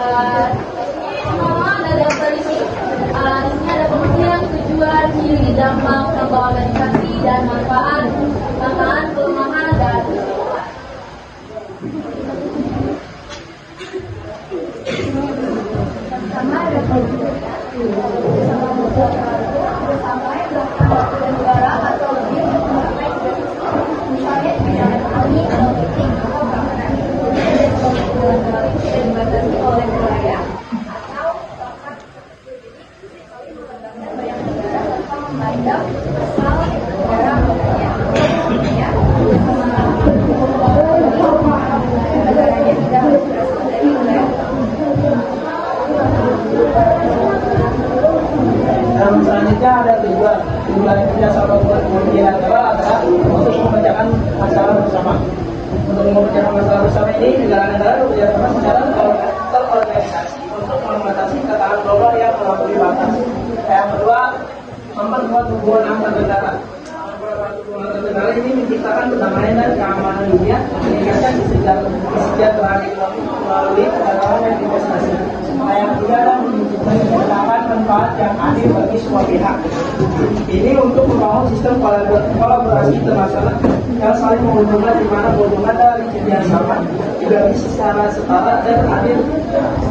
Semua ada daftar di sini. Di sini ada pengertian, tujuan, ciri, dampak, contoh organisasi, dan manfaat, tantangan, kelemahan, dan keseluruhan. Pertama ada bersama negara atau lebih misalnya bidang ekonomi atau politik atau keamanan tidak dibatasi oleh wilayah atau bahkan saling mengembangkan banyak negara tanpa memandang asal negara negaranya negaranya tidak harus berasal dari wilayah. Selanjutnya ada tujuan kerjasama multilateral adalah untuk memecahkan masalah bersama. Untuk memecahkan masalah bersama ini, negara-negara bekerjasama secara terorganisasi untuk mengatasi tekanan global yang melampaui batas. Yang kedua, memperkuat hubungan antar negara. Hubungan antar negara ini menciptakan perdamaian dan keamanan dunia, meningkatkan kesejahteraan ekonomi melalui perdagangan dan investasi. Yang ketiga adalah menciptakan kesetaraan manfaat yang adil bagi semua pihak. Ini untuk membangun sistem kolaborasi internasional yang saling menguntungkan, di mana keuntungan dari kerjasama dibagi secara setara dan adil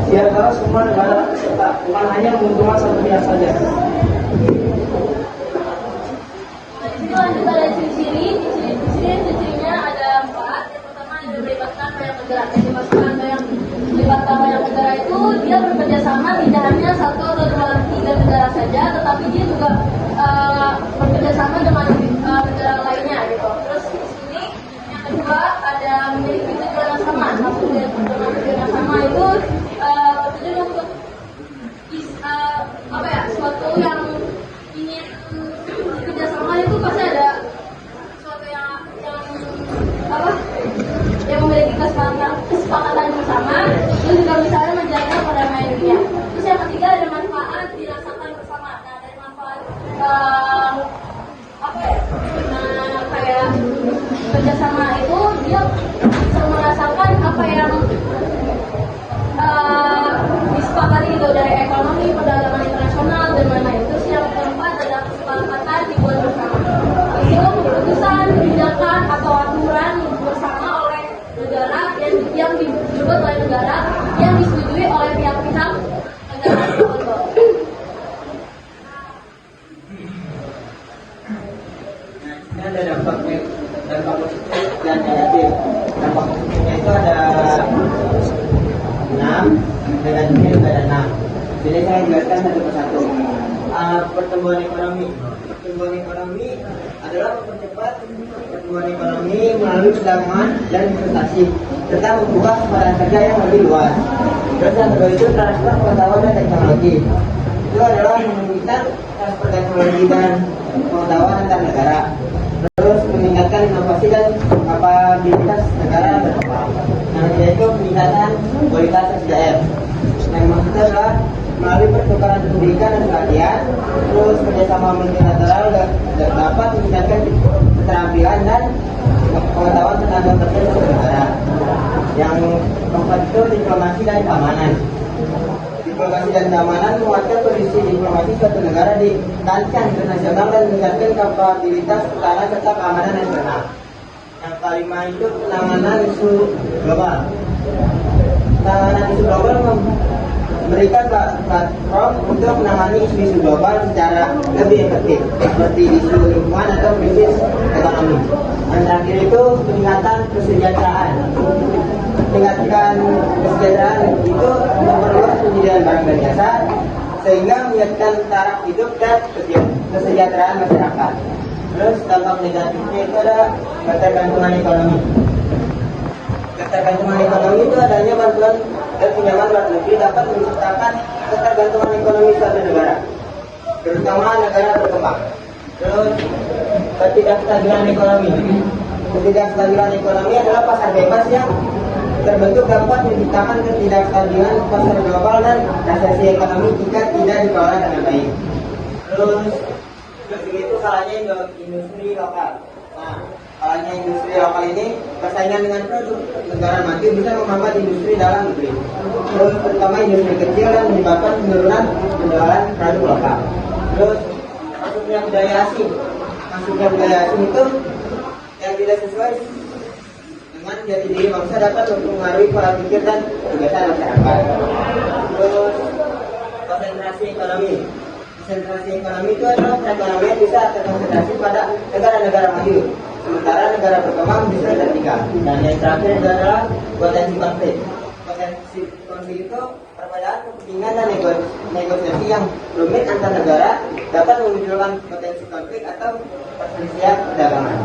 di antara semua negara peserta, bukan hanya menguntungkan satu pihak saja. Lanjut ada ciri-cirinya ada 4. Yang pertama ada melibatkan banyak negara. Yang dimaksudkan melibatkan banyak negara itu dia bekerja sama tidak hanya 1 atau 2, 3 negara saja, tetapi dia juga bekerja sama dengan negara lainnya gitu. Terus di sini yang kedua ada memiliki tujuan yang sama. Maksudnya tujuan yang sama itu bertujuan untuk suatu yang ingin kerjasama itu pasti ada sesuatu yang memiliki kesepakatan bersama. Itu juga misalnya menjaga perdamaian dunia. Terus yang ketiga ada manfaat dirasakan bersama. Nah dari manfaat kayak kerjasama itu dia bisa merasakan apa yang disepakati itu dari ekonomi, perdagangan internasional dan lain-lain. Terus yang keempat adalah kesepakatan dibuat bersama. Itu keputusan, kebijakan atau aturan bersama oleh negara yang dibuat oleh negara yang disetujui oleh pihak-pihak negara tersebut. Ini ada dampak positif dan negatif. Dampak positifnya itu ada 6, negatifnya juga ada 6. Jadi saya jelaskan satu persatu. Pertumbuhan ekonomi adalah mempercepat pertumbuhan ekonomi melalui perdagangan dan investasi serta membuka kesempatan kerja yang lebih luas. Terus yang kedua itu transfer pengetahuan dan teknologi. Itu adalah meningkatkan transfer teknologi dan pengetahuan antar negara. Terus meningkatkan inovasi dan kapabilitas negara berkembang. Yang ketiga itu peningkatan kualitas SDM. Yang maksudnya adalah melalui pertukaran pendidikan dan pelatihan, terus kerjasama multilateral dapat meningkatkan keterampilan dan pengetahuan tenaga kerja satu negara. Yang keempat itu diplomasi dan keamanan. Diplomasi dan keamanan menguatkan posisi diplomasi suatu negara di kancah internasional dan meningkatkan kapabilitas pertahanan serta keamanan nasional. Yang kelima itu penanganan isu global. Penanganan isu global memberikan platform untuk menangani isu-isu global secara lebih efektif, seperti isu lingkungan atau krisis ekonomi. Yang terakhir itu peningkatan kesejahteraan. Meningkatkan kesejahteraan itu memperluas penyediaan barang dan jasa sehingga meningkatkan taraf hidup dan kesejahteraan masyarakat. Terus dampak negatifnya itu ada ketergantungan ekonomi. Ketergantungan ekonomi itu adanya bantuan dan pinjaman luar negeri dapat menciptakan ketergantungan ekonomi suatu negara, terutama negara berkembang. Terus ketidakstabilan ekonomi. Ketidakstabilan ekonomi adalah pasar bebas yang terbentuk dapat menciptakan ketidakstabilan pasar global dan resesi ekonomi jika tidak dikelola dengan baik. Terus begitu salahnya industri lokal. Nah, Halnya industri lokal ini persaingan dengan produk negara maju bisa menghambat industri dalam negeri. Terus terutama industri kecil dan menyebabkan penurunan penjualan produk lokal. Terus masuknya budaya asing. Masuknya budaya asing itu yang tidak sesuai dengan jati diri bangsa dapat mempengaruhi pola pikir dan kebiasaan masyarakat. Terus konsentrasi ekonomi. Konsentrasi ekonomi itu adalah perekonomian bisa terkonsentrasi pada negara-negara maju, sementara negara berkembang bisa tertinggal. Dan yang terakhir adalah potensi konflik. Potensi konflik itu perbedaan kepentingan dan negosiasi yang rumit antar negara dapat memunculkan potensi konflik atau perselisihan perdagangan.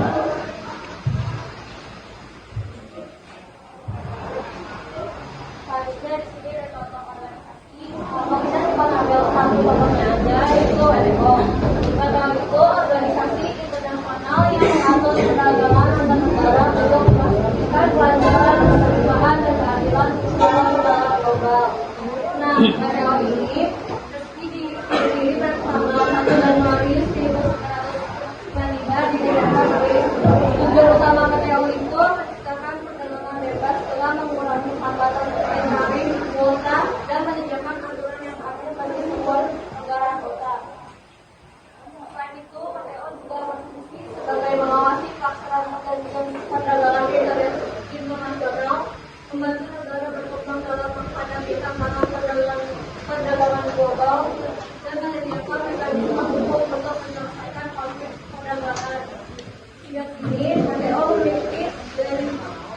Selanjutnya di sini ada contoh organisasi. Kalau kita cuma ambil satu contohnya aja, itu WTO. WTO itu organisasi internasional yang mengatur perdagangan antar negara untuk memastikan kelancaran, keterbukaan, dan keadilan secara global. Nah, WTO ini resmi didirikan pada tanggal 1 Januari 1995 di negara Swiss. Tujuan utama WTO itu menciptakan perdagangan bebas dengan mengurangi hambatan tarif, kuota, dan menyediakan aturan yang adil bagi semua negara anggota. Selain itu, WTO juga berfungsi sebagai mengawasi pelaksanaan perdagangan internasional, membantu negara berkembang dalam menghadapi tantangan perdagangan global, dan menyediakan mekanisme hukum untuk menyelesaikan konflik perdagangan. Hingga kini, WTO memiliki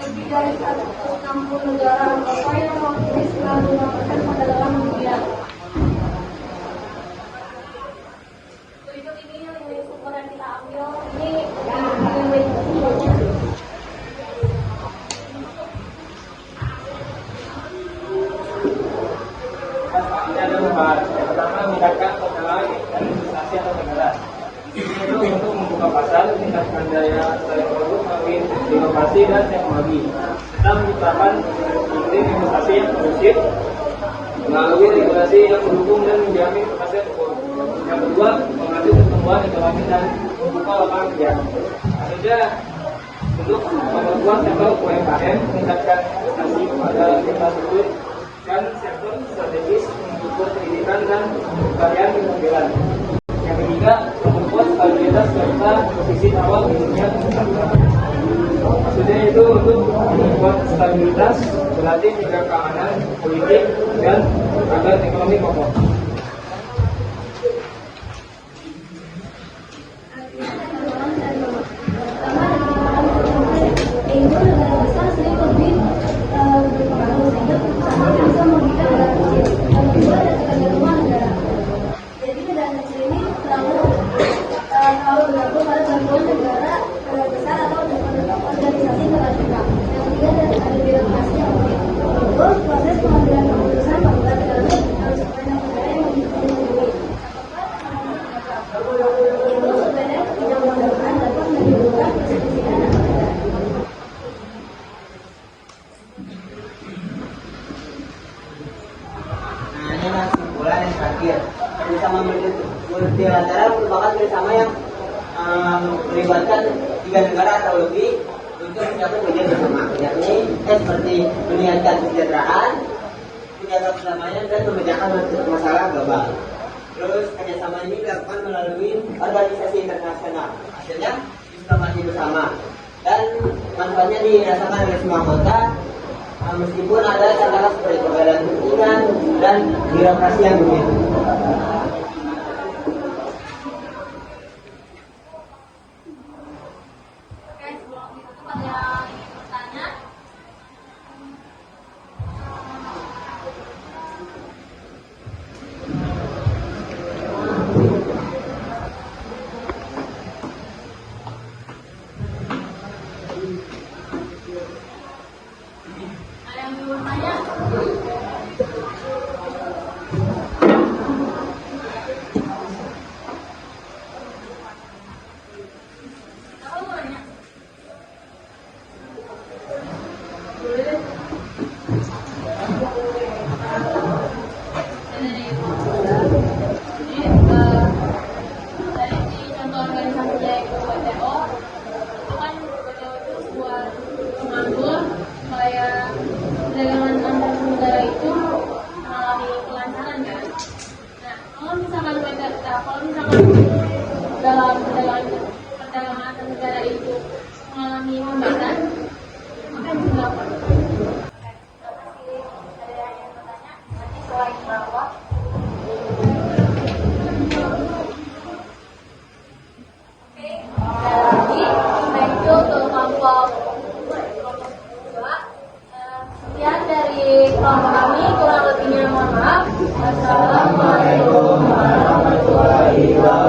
lebih dari 160 negara anggota yang mewakili 95% perdagangan dunia. Berikut ini yang sumber yang kita ambil ini ada membahas. Yang pertama, meningkatkan pengenalan dan investasi atau negara. Itu untuk membuka pasar, meningkatkan daya saing produk melalui inovasi dan teknologi. Kita menciptakan iklim investasi yang kondusif melalui regulasi yang mendukung dan menjamin kepastian hukum. Yang kedua, mengatur pertumbuhan ekonomi dan membuka lapangan kerja. Maksudnya untuk memperkuat sektor UMKM, meningkatkan investasi pada infrastruktur dan sektor strategis untuk pendidikan dan pemberdayaan permobilan. Yang ketiga, memperkuat stabilitas serta posisi awal di dunia usaha. Maksudnya itu untuk memperkuat stabilitas, berarti juga keamanan politik dan agar ekonomi kokoh. Proses pengambilan keputusan membuat negara harus banyak negara yang memiliki itu sebenarnya ketidakmampuan dapat menimbulkan perselisihan antar negara. Nah, ini adalah kesimpulan yang terakhir. Kerjasama multilateral merupakan kerjasama yang melibatkan 3 negara atau lebih untuk mencapai tujuan bersama, yakni seperti meningkatkan kesejahteraan, menjaga perdamaian, dan memecahkan masalah global. Terus kerjasama ini dilakukan melalui organisasi internasional, hasilnya diplomasi bersama, dan manfaatnya dirasakan oleh semua anggota, meskipun ada catatan seperti perbedaan kepentingan dan birokrasi yang rumit. Paham kami, kurang lebihnya mohon maaf. Assalamualaikum warahmatullahi wabarakatuh.